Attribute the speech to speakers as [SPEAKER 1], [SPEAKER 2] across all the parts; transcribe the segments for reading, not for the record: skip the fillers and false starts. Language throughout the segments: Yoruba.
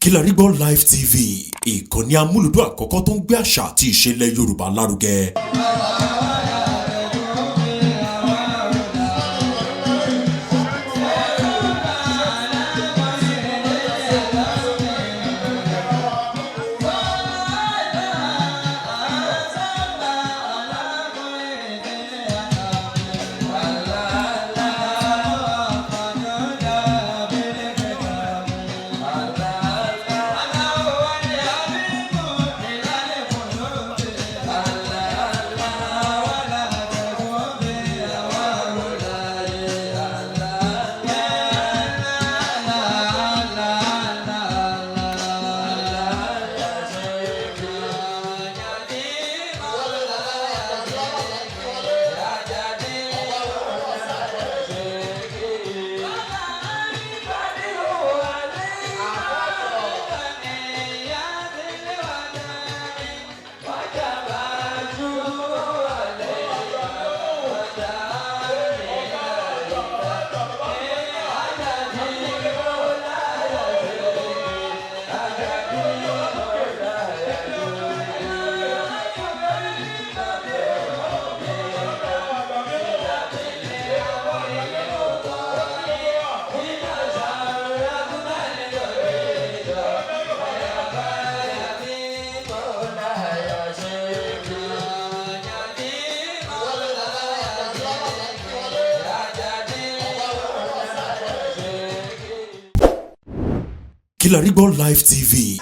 [SPEAKER 1] Kilarigbo Live TV, ìkànnì amúlùdún àkọ́kọ́ tó ń gbé àṣà àti ìṣẹ̀lẹ̀ Yorùbá lárugẹ. Kilarigbo Live TV.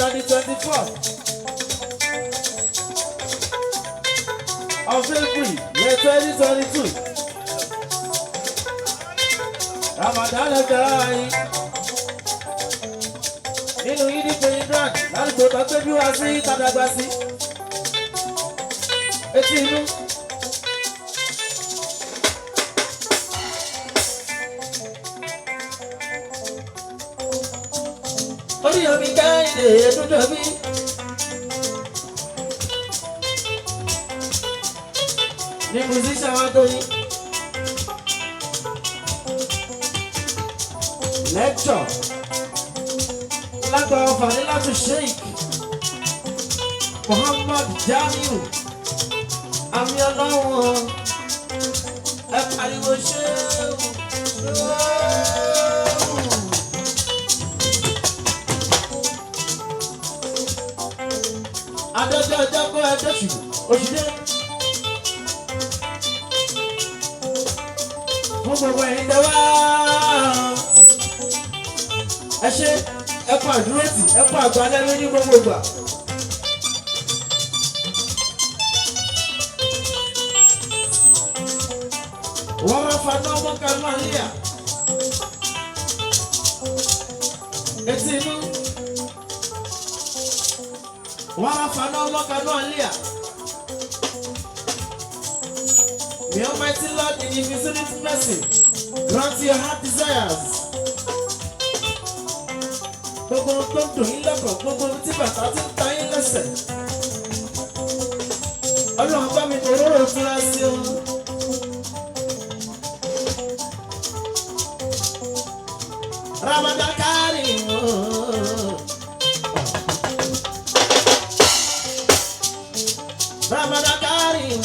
[SPEAKER 2] On the 24th of April, year 2022, Ramadan Ekai nínú yìí ní Payne láti gbọ́dọ̀ tó bí wá sí Tàdàgbà sí etí inú. Oríyọ̀mí Kẹ́hìndé Ẹ̀dúnjọ́bí. Ní musician wa tó yí. Lecture. Lágbà ọ̀fà ní láti Sheikh Muhammad Jamiu. Àmì ọlọ́run ẹ pariwo ṣéwù. Adájọ́ ọjọ́ kọ́ ẹjọ́ ṣùgbọ́n òṣìṣẹ́ fún gbogbo ẹ̀yin tẹ́wá ẹ ṣe ẹ̀kọ́ àdúrótì ẹ̀kọ́ àgbàlẹ́rú ní gbogbo ìgbà. Wọ́n máa fa náà mọ́ká náà níyà etí inú. Warafana Wakano Alia. May Almighty Lord in His infinite mercy grant your heart desires. Gbogbo tó ń dùn yín lọ́kàn, gbogbo tí bàtà ti ń ta yín lẹ́sẹ̀. Ọlọ́run bá mi òróró ìfura sí o. Ramadan Kareem o. Ramadan Kareem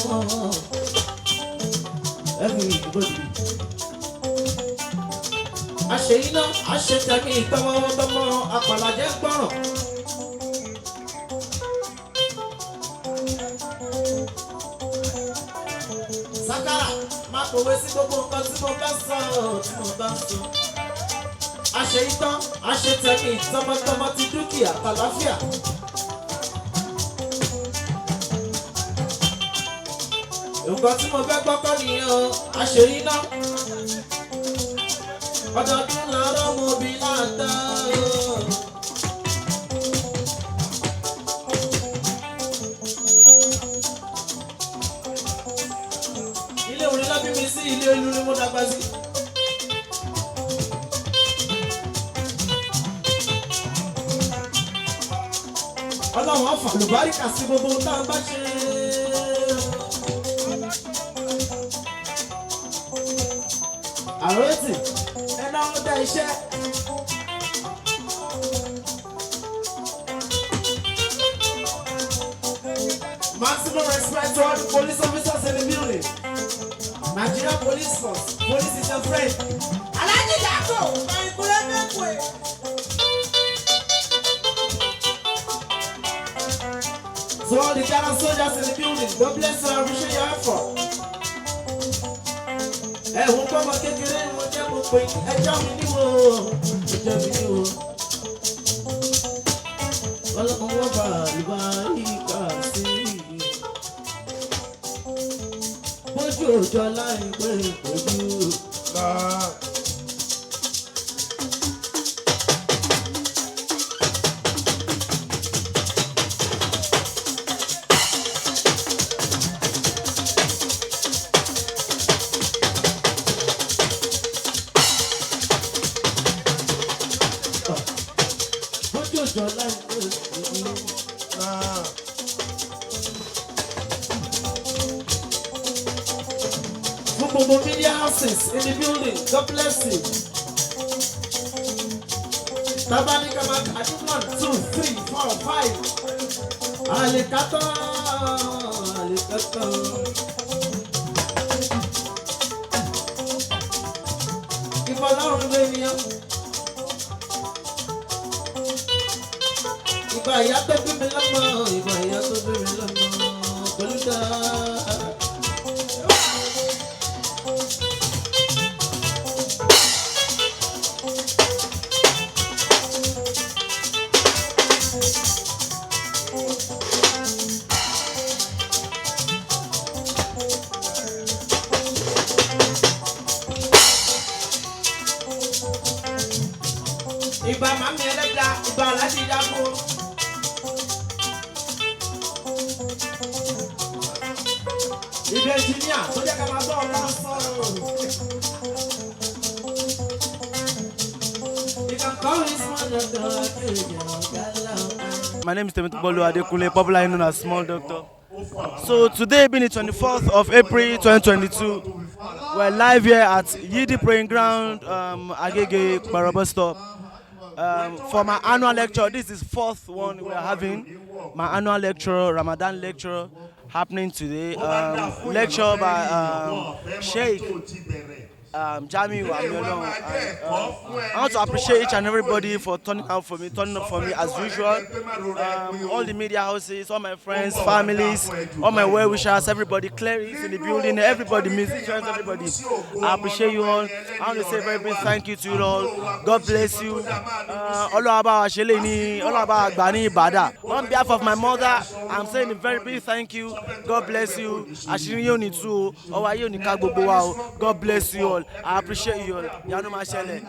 [SPEAKER 2] everybody. àṣeyíná àṣetẹ̀mí tọmọtọmọ àpàlàjẹ́ gbọ́ràn. Sakara máa kọ̀wé sí gbogbo nǹkan tí mo bá sọ tí mo bá sọ. Àṣeyítán àṣetẹ̀mí tọmọtọmọ ti dúkìá tàlàáfíà. Nǹkan tí mo fẹ́ gbọ́kọ́ nìyẹn o, àṣeyíná. Ọdọọdún làárọ̀ mo bí láǹtà o. Ilé orin lábí mi sí, ilé ìlú ni mo dàgbà sí. Ọlọ́run á fàlùbáríkà sí gbogbo ohun tá a bá ṣe. Àròtì ẹ̀dá ó dá iṣẹ́. Maximum respect to all the police officers in the building. Nigerian Police Force, police is your friend. Alhaji Dako, Maikule Mekwe. To all the Ghana soldiers in the building, God bless you and appreciate your effort. Ẹ̀hún kọ́mọ kékeré ni mo jẹ́ mo pè ẹjọ́ mi níwò ẹjọ́ mi níwò. Ọlọ́run wọ́n bá àlùbá ìkà sí i. Bójú òjò láìpẹ́ ìpọ́jú. Gbogbo media houses in the building, God bless you. Tabanika Makati 1, 2, 3, 4, 5. Alikato, alikato. Ìfọlọ́run lé ní ọ́. Ìgbà ìyá tó bí mi lọ́mọ, ìgbà ìyá tó bí mi lọ́mọ, pẹ̀lú dáa. Ìgbà màmí ẹlẹ́jà, ìgbà aláàjì Dako. Ìgbà ẹnjìníà tó jẹ́ ká máa bọ́ ọ̀gá sọ̀rọ̀.
[SPEAKER 3] My name is Temitope Adekunle, popularly known as Small Doctor. So today being the 24th of April 2022, we're live here at Yidi Praying Ground, Agege Baraba Stop. For my annual lecture, this is fourth one we are having. My annual lecture, Ramadan lecture, happening today. Lecture by Sheikh Jamiu Amiolong. I want to appreciate each and everybody for turning up for me as usual. All the media houses, all my friends, families, all my well-wishers, everybody, clerics in the building, everybody, musicians, everybody. I appreciate you all. I want to say a very big thank you to you all. God bless you. On behalf of my mother, I'm saying a very big thank you. God bless you. God bless you all. I appreciate you all. Yanu Mashele.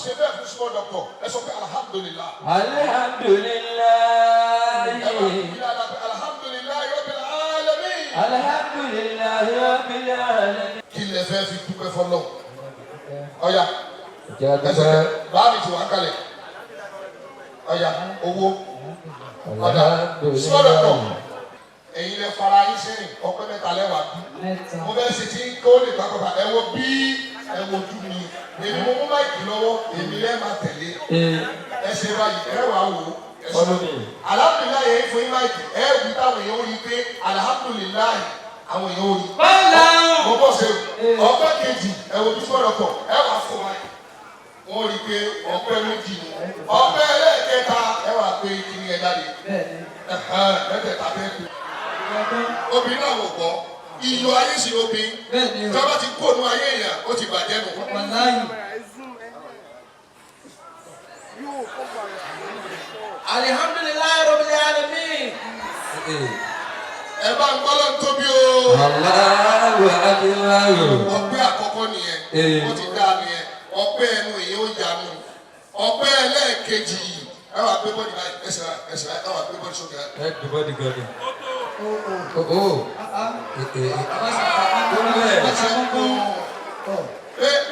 [SPEAKER 4] ṣe bẹ́ẹ̀ fún small doctor ẹ sọ pé alhamdulillah.
[SPEAKER 5] alhamdulillah.
[SPEAKER 4] alhamdulillah rabbil alamin.
[SPEAKER 5] alhamdulillah rabbil alamin.
[SPEAKER 4] kí lè fẹ́ fi dúpẹ́ fọlọ́ ọ̀ya ẹsẹ̀ báàmì tí wà á kalẹ̀ ọ̀ya owó ọ̀dà small doctor èyí lè fara yín sẹ́yìn ọpẹ́ mẹ́ta lẹ́wà bí mo bẹ́ẹ̀ ṣe ti ń kó lè pápá ẹ wo bí ẹ wo ojú mi èmi mo mú máìkì lọ́wọ́ èmi lẹ́ẹ̀ máa tẹ̀lé ẹ ṣe báyìí ẹ wà wò ẹ sọ alhamdulilayi ẹ fún yín máìkì ẹ wí táwọn èèyàn ó rí pé alhamdulilayi àwọn èèyàn ó rí mo bọ̀ ṣe ọpẹ́ kejì ẹ wo bí sọ̀rọ̀ kọ̀ ẹ wà fún máìkì wọ́n rí pé ọpẹ́ méjì ni ọpẹ́ ẹlẹ́ẹ̀kẹta ẹ wà pé kí ni ẹ jáde mẹ́tẹ̀ẹ̀ta bẹ́ẹ̀ pé obìnrin náà wò gbọ́ iyọ̀ ayé sí obìnrin tí wọ́n bá ti kó nu ayé èèyàn ó ti bàjẹ́ nù.
[SPEAKER 2] alihamdulilayi rabbil alamin.
[SPEAKER 4] ẹ bá ń gbọ́dọ̀ tóbi o. ọpẹ́ àkọ́kọ́ nìyẹn ó ti dá nìyẹn ọpẹ́ ẹnu èyí ó yanu ọpẹ́ ẹlẹ́ẹ̀kejì ẹ wà pé bọ́dì báyìí ẹsẹ̀ ẹ wà pé bọ́dì sókè.
[SPEAKER 5] ẹ dùn bọ́dì gọ́dì.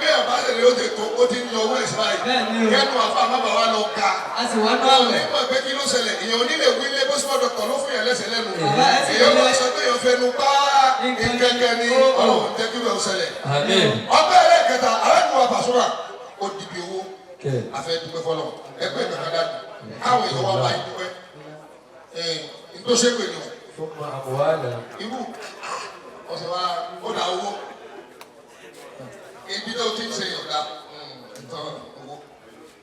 [SPEAKER 4] bí ọba lè lè ó ti tó ó ti ń lọ owó ẹ̀sìn báyìí kẹ́nu àfa àmàbà wa lọ ga nígbà pé kí ló ṣẹlẹ̀ èèyàn onílé wí lé bó sọ́dọ̀ tọ̀ ló fún yẹn lẹ́sẹ̀ lẹ́nu èèyàn lọ sọ pé èèyàn fẹnu bá nkẹ́kẹ́ ní ọlọ́run jẹ́ kí ló ṣẹlẹ̀ ọbẹ̀ ẹlẹ́kẹta aláìkú wa Pasuma ó dìbì owó afẹ́ dúpẹ́ fọlọ́ ẹgbẹ́ ìgbàkan dájú káwọn èèyàn wá bá yín dúpẹ́ ntòsẹ́gbè ni ibú ọ̀sẹ̀ wa ó dà owó ibi tó ti ń ṣe yọ̀ọ̀dá owó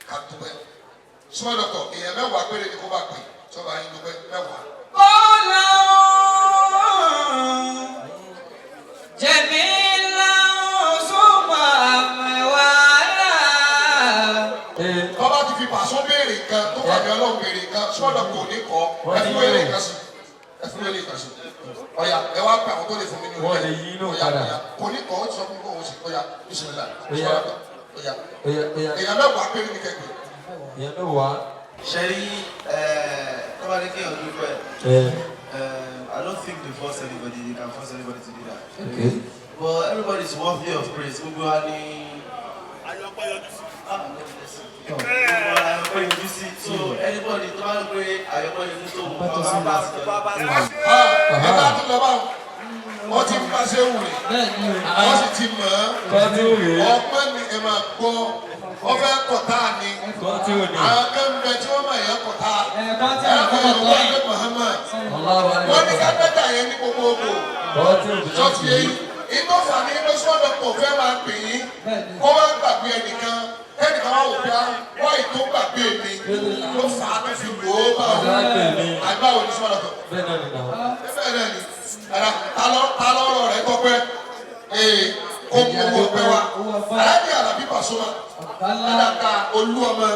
[SPEAKER 4] ká dúpẹ́ small doctor èèyàn mẹ́wàá péré ni kó bá pè sọ́ba yín dúpẹ́ mẹ́wàá.
[SPEAKER 5] bọ́lá jẹ̀mí làwọn súnmọ́ àmẹ́wàá.
[SPEAKER 4] tọ́ba ti fi pàṣọ béèrè nǹkan tó fàmì ọlọ́run béèrè nǹkan small doctor ò ní kọ́ ẹfúwé lè kàn sí ẹfúwé lè kàn sí ọ̀yà ẹ wá pé àwọn tó lè fún mi ní orí ẹ̀ ọ̀yà kò ní kọ́ ó ti sọ fún mi kó òun sì ọ̀yà bisimilá ọ̀yà èèyàn mẹ́wàá péré ní kẹ́kẹ́.
[SPEAKER 5] èèyàn mẹ́wàá.
[SPEAKER 3] Sherry, nobody can do it. I don't think you can force anybody to do that.
[SPEAKER 5] Okay.
[SPEAKER 3] But everybody is worthy of praise. So anybody, don't pray. I
[SPEAKER 4] wọ́n ti máa ṣe wù rẹ̀ wọ́n sì ti mọ̀ ọ́ ọpẹ́ ni ẹ máa gbọ́ wọ́n fẹ́ kọ̀tà ni àwọn kẹ́mbẹ́ tí wọ́n máa yẹ kọ̀tà ẹ̀kọ́ yorùbá ní Muhammad wọ́n ní kápẹ́tà yẹn ní gbogbogbò sọ́ọ̀tì yẹn inú fàní inú sọ́dọ̀ pọ̀ fẹ́ máa pè yín kó wá gbàgbé ẹnìkan ẹnìkan wá wò pé wọ́n ìtó gbàgbé mi ló fà á tó fi lò ó bá wọn àgbáwò ní sọ́dọ̀ tó bẹ́ẹ̀ náà ni ta lọ́rọ̀ rẹ̀ tọ́pẹ́ kó mú owó pẹ́ wa aláàbí Àlàbí Pasuma alága olú ọmọ.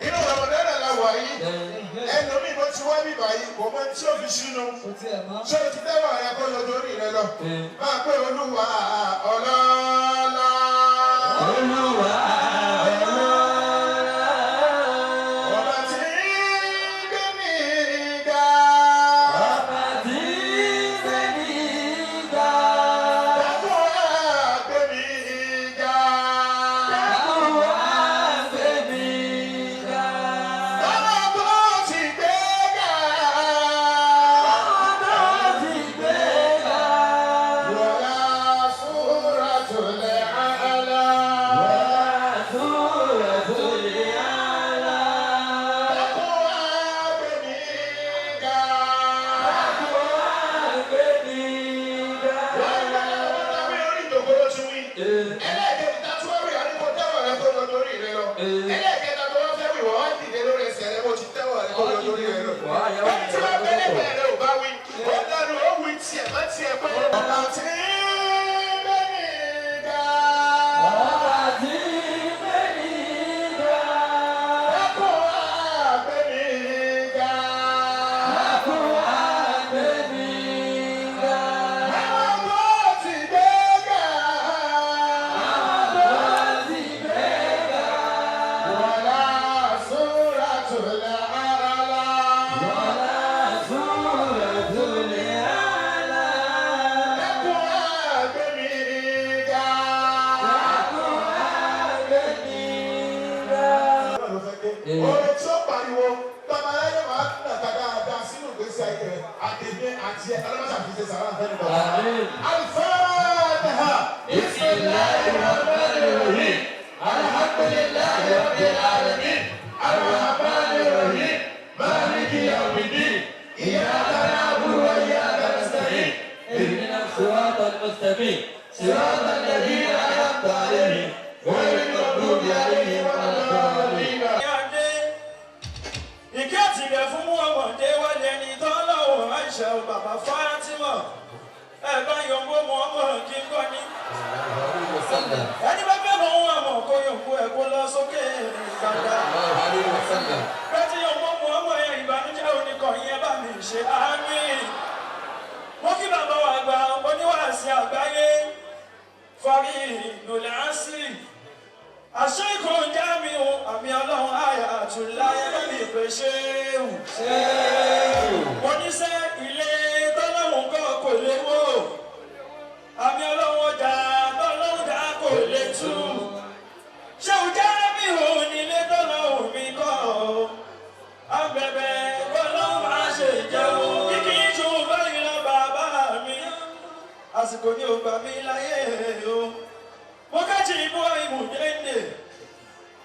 [SPEAKER 4] inú Ramadan la wà yìí ẹlòmíì bó ti wá bíbá yìí kò mọ tí ó fi sínú ṣé o ti tẹ́wọ̀ ẹ̀ kó lọ torí rẹ lọ máa pé olúwa ọlọ́lá.
[SPEAKER 5] Olúwa ọlọ́lá.
[SPEAKER 4] Ọba tí ń gbé mi ga.
[SPEAKER 5] Ọba tí ń gbé mi ga.
[SPEAKER 4] Dákun wá gbé mi ga.
[SPEAKER 5] Dákun wá gbé mi ga.
[SPEAKER 4] Ọba tó ti gbé ga.
[SPEAKER 5] Ọba tó ti gbé ga.
[SPEAKER 4] Wala suratul a'la.
[SPEAKER 5] Suratul A'la.
[SPEAKER 4] Dákun wá gbé mi ga.
[SPEAKER 5] Dákun wá gbé mi ga.
[SPEAKER 4] Wọ́n gbá wọn tàbí orí ìdògbòrò tún wí. Ẹlẹ́ẹ̀kejì tá tí wọ́n rí àdínkù tẹ́wọ̀ rẹ kó lọ lórí rẹ lọ. Ẹlẹ́ẹ̀kẹta tó wọ́n fẹ́ wí wọ́n á dìde lórí ẹsẹ̀ rẹ bó ti tẹ́wọ̀ rẹ kó lọ lórí rẹ lọ. Ẹni tí wọ́n bẹ́lẹ̀ bẹ̀rẹ̀ ò bá wí. Ó dànù ó wí tiẹ̀ má tiẹ̀ pé. Ọba tí ń gbé mi ga.
[SPEAKER 5] Ọba tí ń gbé mi ga.
[SPEAKER 4] Dákun wá gbé mi ga.
[SPEAKER 5] Dákun wá gbé mi ga.
[SPEAKER 4] Àwọn tó ti gbé ga.
[SPEAKER 5] Ọba tí ń gbé ga.
[SPEAKER 4] Wala suratul a'la.
[SPEAKER 5] Wala Suratul A'la.
[SPEAKER 4] Dákun wá gbé mi ga.
[SPEAKER 5] Dákun wá gbé mi ga.
[SPEAKER 4] Orin tí ó pariwo tọ́mọláyé máa ń nàka dáadáa sínú ìgbésí ayé rẹ̀ àtẹ̀mí àti ẹlẹ́mọ̀tà fi ṣe sàrà fẹ́ni bọ̀.
[SPEAKER 5] Àmín.
[SPEAKER 4] Al-Fatiha. Bismillahirrahmanirrahim. Alhamdulillahi rabbil alamin. Ar-Rahmanirrahim. Maliki yawmiddin. Iyyaka na'budu wa iyyaka nasta'in.
[SPEAKER 5] اهدنا الصراط المستقيم
[SPEAKER 4] صراط الذين أنعمت عليهم غير المغضوب عليهم ولا الضالين.
[SPEAKER 6] ìkẹ́ àtìgẹ̀ fún ọmọdé wálé ẹni tó lọ́wọ́ àìṣà bàbá Fátímọ̀ ẹ̀bá yòǹgbò mọ́ ọmọ kí n kọ́ ni. ẹni bá fẹ́ mọ ohun àmọ̀ kó yòǹgbò ẹ̀ kó lọ sókè gbàgbà. bẹ́ẹ̀ni yòǹgbò mọ́ ọmọ ẹ̀ ìbànújẹ́ oníkọ̀yìn ẹ bá mi ṣe àmín. mo kí bàbá wa gba oníwàásí àgbáyé fọ́rí ìnùlẹ̀ àṣírí. àṣeyìkò ń já mi o àmì ọlọ́run àyà àtúnláyé lórí ìpè ṣéwù. mo ní sẹ́ ilé tọ́lọ́run kọ́ kò lè wò àmì ọlọ́run ọjà tọ́lọ́run dá kò lè tú. ṣéwù já mi o nílé tọ́lọ́run mi kọ́ abẹ́bẹ́ kọ́lọ́run máa ṣe jẹun kíkì í ṣù báyìí lọ bàbá mi àsìkò ní ò gbà mí láyé o. mo kẹ́jì ibú ìmùdéńdè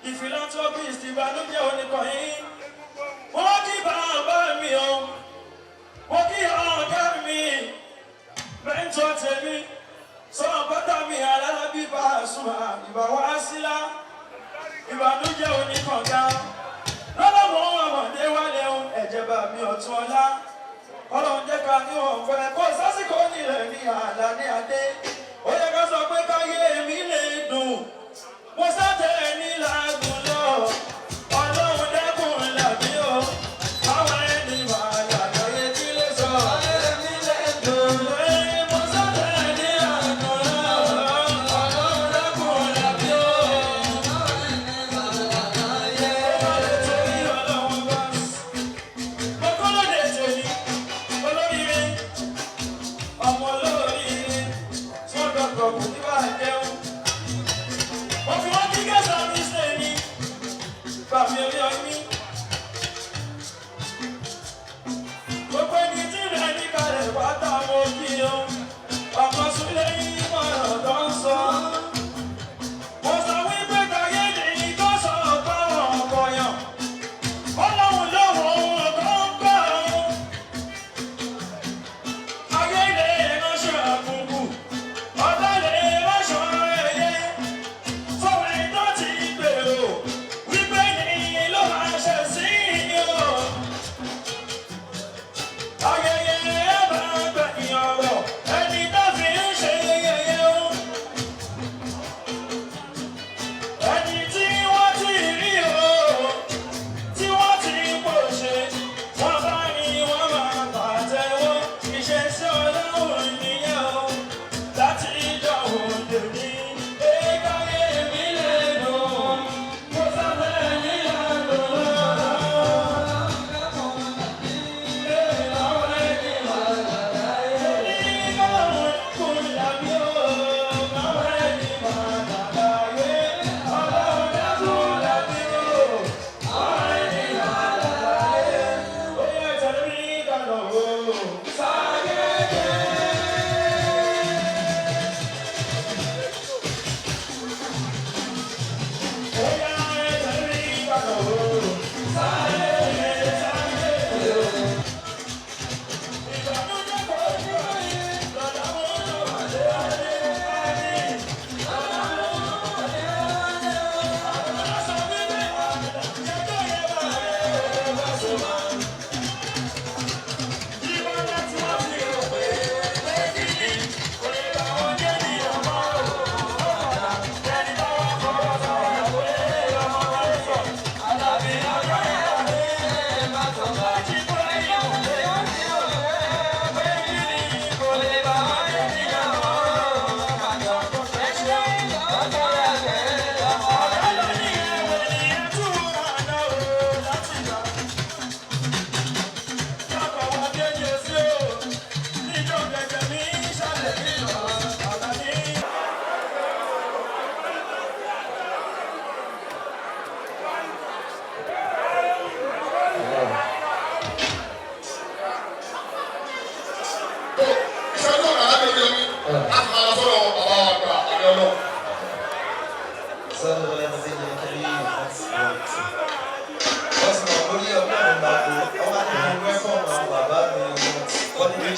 [SPEAKER 6] ìfìlàntọ́bìsì ìbànújẹ́ oníkọ̀yìn. mo kí bàbá mi o mo kí ọ̀gá mi mẹ́ńtọ́ tèmi sọ̀rọ̀ bọ́tà mi alábí bá a sùn ìbá wá sílá ìbànújẹ́ oníkọ̀gá lọ́lọ́mọ ọmọdé wálé o ẹ̀jẹ̀ bá mi ọ̀tún ọlá ọlọ́run jẹ́ ká ní ọ̀fẹ́ kó sásìkò nílẹ̀ ní àlá ní adé ó yẹ ká sọ pé káyé mi lè dùn mo sátẹ̀ ní làágùn lọ ọlọ́run dẹ́kun làbí o àwọn ẹni máa làgbáyé kí lè sọ.
[SPEAKER 5] Èmi lè dùn.
[SPEAKER 6] Mo sátẹ̀ ní làágùn lọ ọlọ́run dẹ́kun làbí o. Ó lè torí ọlọ́run bá mo kọ́ lóde tèmi olóríire ọmọ olóríire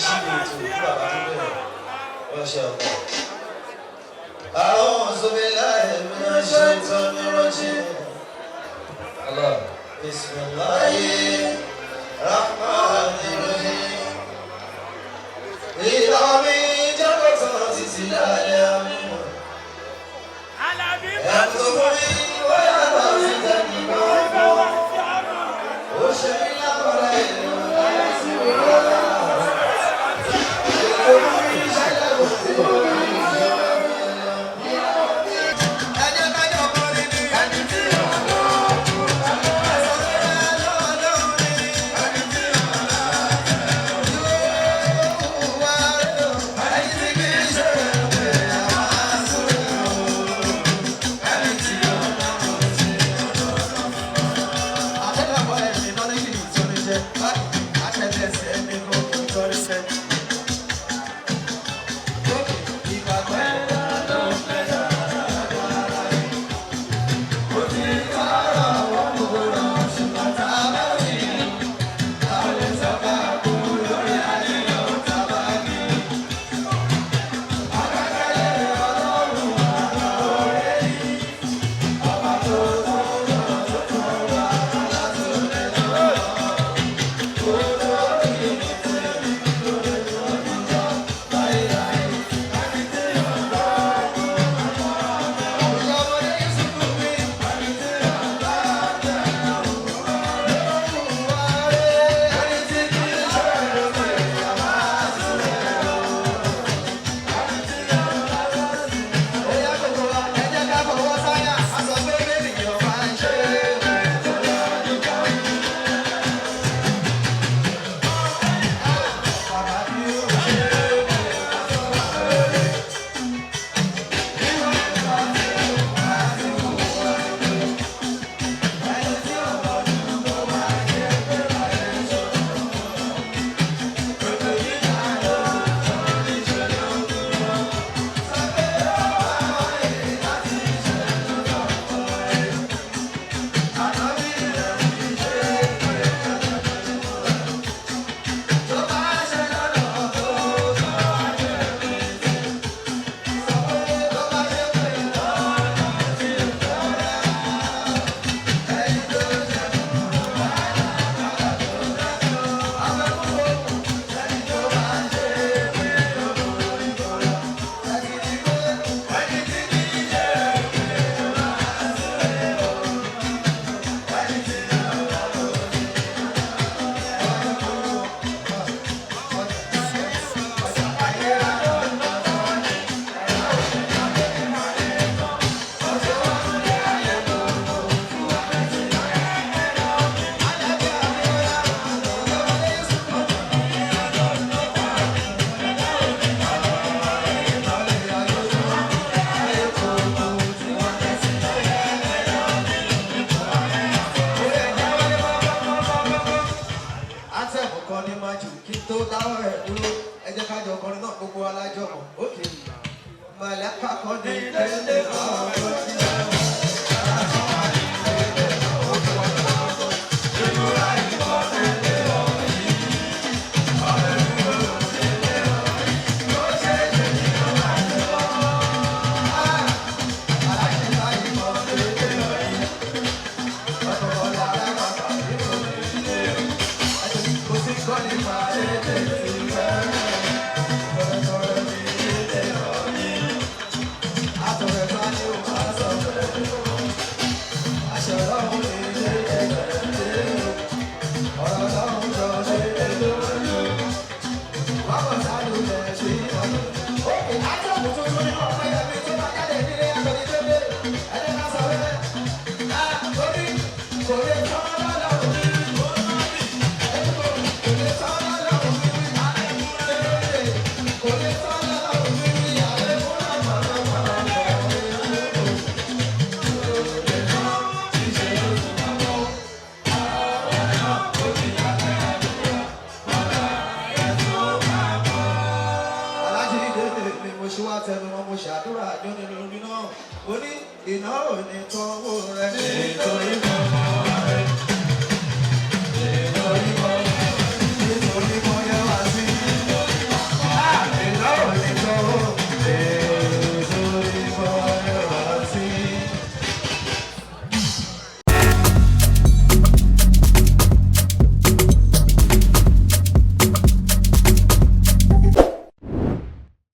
[SPEAKER 6] ṣí ni ètò kí bàbá tó bẹ̀rẹ̀ wọ́n ṣe ọ̀pọ̀. àwọn òṣèlú láì mi ò ṣe tán ní rọ́jí. Bismillahirrahmanirrahim. Ìlà mi jẹ́ kọ́tàn títí láyé mi. Ẹ̀kọ́ mi wáyà bá mi tẹ̀lé lọ́wọ́. Ó ṣe mí lábàrá ìlú láti wọ́n.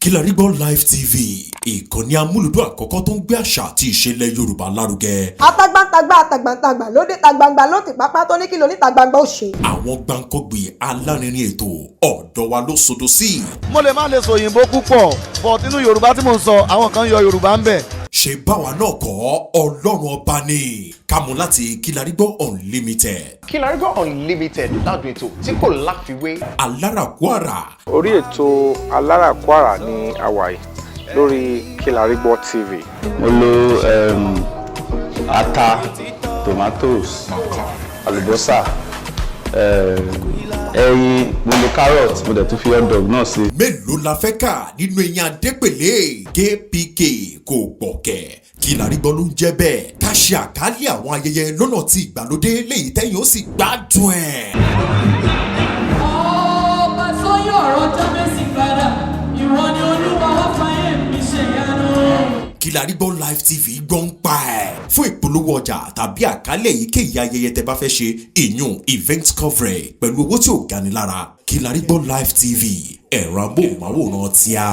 [SPEAKER 1] Kilarigbo Live TV ìkànnì amúlùdún àkọ́kọ́ tó ń gbé àṣà àti ìṣẹ̀lẹ̀ Yorùbá lárugẹ.
[SPEAKER 7] Atagbantagba lóde tagbangba ló ti pápá tó ní kí ló ní tagbangba ó ṣe.
[SPEAKER 1] Àwọn gbàǹkọ́gbì alárinrin ètò ọ̀dọ́ wa ló sodo sí.
[SPEAKER 3] mo lè má lè sọ òyìnbó púpọ̀ but inú Yorùbá tí mò ń sọ àwọn kan yọ Yorùbá ń bẹ̀.
[SPEAKER 1] Ṣé báwa náà kọ́ Ọlọ́run ọba ni kámú láti Kilarigbo Unlimited.
[SPEAKER 8] Kilarigbo Unlimited ládùn ètò tí kò láfiwé.
[SPEAKER 1] Alárakúàrà.
[SPEAKER 9] Orí ètò Alárakúàrà ní àwàyè lórí Kilarigbo TV.
[SPEAKER 10] Mo lo ata, tomatoes, àlùbọ́sà, ẹyin, mo lo carrot, mo dẹ̀ tún fi hot dog náà sí.
[SPEAKER 1] Mélòó la fẹ́ kà nínú eyín Adépèlé KPK kò gbọ̀kẹ̀. Kilarigbo ló ń jẹ́ bẹ́ẹ̀. Ká ṣe àkálẹ̀ àwọn ayẹyẹ lọ́nà tí ìgbàlódé léyìí tẹ́yìn ó sì gbádùn ẹ̀.
[SPEAKER 5] Ọba sọ́yọ̀ ọ̀rọ̀ jábẹ́sì padà, ìwọ ni Olúwa wá fàyè mi ṣe yanu.
[SPEAKER 1] Kilarigbo Live TV gbọ́n pa ẹ̀. Fún ìpolówó ọjà tàbí àkálẹ̀ èyíkéyìí ayẹyẹ tẹ́ bá fẹ́ ṣe ìyún event coverage pẹ̀lú owó tí ò gani lára. Kilarigbo Live TV ẹ̀rọ amóhùnmáwòrán tíá.